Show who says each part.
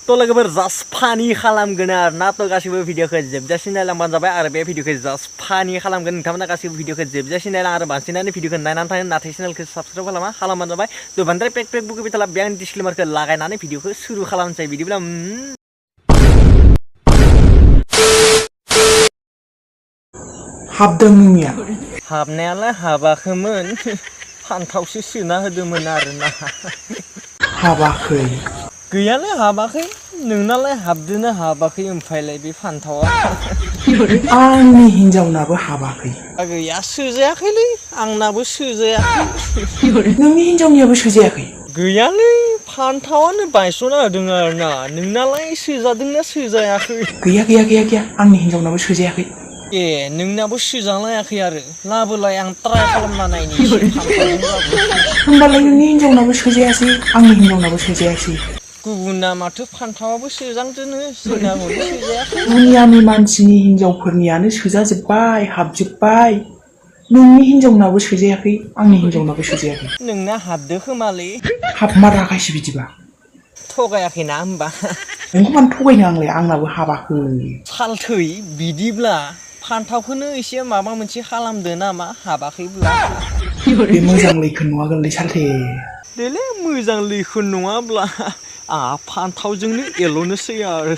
Speaker 1: तो लोगोफोर जास्ट फानि खालामगोन आरोना तो गासिबो भिडिअखौ जोबजासिम नायलांबानो जाबाय आरो बे भिडिअखौ जास्ट फानि खालामगोन नोंथांमोना गासिबो भिडिअखौ जोबजासिम नायलां आरो बांसिनानो भिडिअखौ नायनानै थाङो नाथाय चेनेलखौ साबसक्राइब खालामबानो जाबाय तो बांद्राय पेक पेक बुखुबाय थाला बे आं डिसक्लेमारखौ लागायनानै भिडिअखौ सुरु खालामनोसै बिदिब्ला
Speaker 2: हाबदों नोंनिया
Speaker 1: हाबनायालाय हाबाखैमोन फान्थावसो सोना होदोंमोन आरोना
Speaker 2: हाबाखै
Speaker 1: गैयालै हाबाखै नोंनालाय हाबदोना हाबाखै ओमफ्रायलाय बे फान्थावा
Speaker 2: आंनि हिनजावनाबो हाबाखै
Speaker 1: गैया सोजायाखैलै आंनाबो सोजायाखै
Speaker 2: नोंनि हिनजावनियाबो सोजायाखै
Speaker 1: गैयालै फान्थावानो बायस'ना होदों आरोना नोंनालाय सोजादोंना सोजायाखै
Speaker 2: गैया आंनि हिनजावनाबो सोजायाखै
Speaker 1: ए नोंनाबो सोजालायाखै आरो लाबोलाय आं ट्राइ खालामना नायनि
Speaker 2: होमबालाय नोंनि हिनजावनाबो सोजायासै आंनि हिनजावनाबो सोजायासै
Speaker 1: गुबुना माथो फान्थावाबो सोजांदोनो जोंना हले सोजायाखै
Speaker 2: दुनियानि मानसिनि हिनजावफोरनियानो सोजाजोब्बाय हाबजोब्बाय नोंनि हिनजावनाबो सोजायाखै आंनि हिनजावनाबो सोजायाखै
Speaker 1: नोंना हाबदो खोमालै
Speaker 2: हाबमाराखायसो बिदिबा
Speaker 1: थगायाखैना होमबा
Speaker 2: नोंखौ मानो थगायनो आंलाय आंनाबो हाबाखै
Speaker 1: सालथै बिदिब्ला फान्थावखौनो एसे माबा मोनसे खालामदो नामा हाबाखैब्ला
Speaker 2: बे मोजां लैखोन नङागोनलै सालथे
Speaker 1: देलै मोजां लैखोन नङाब्ला आंहा फान्थावजोंनो एल'नोसै आरो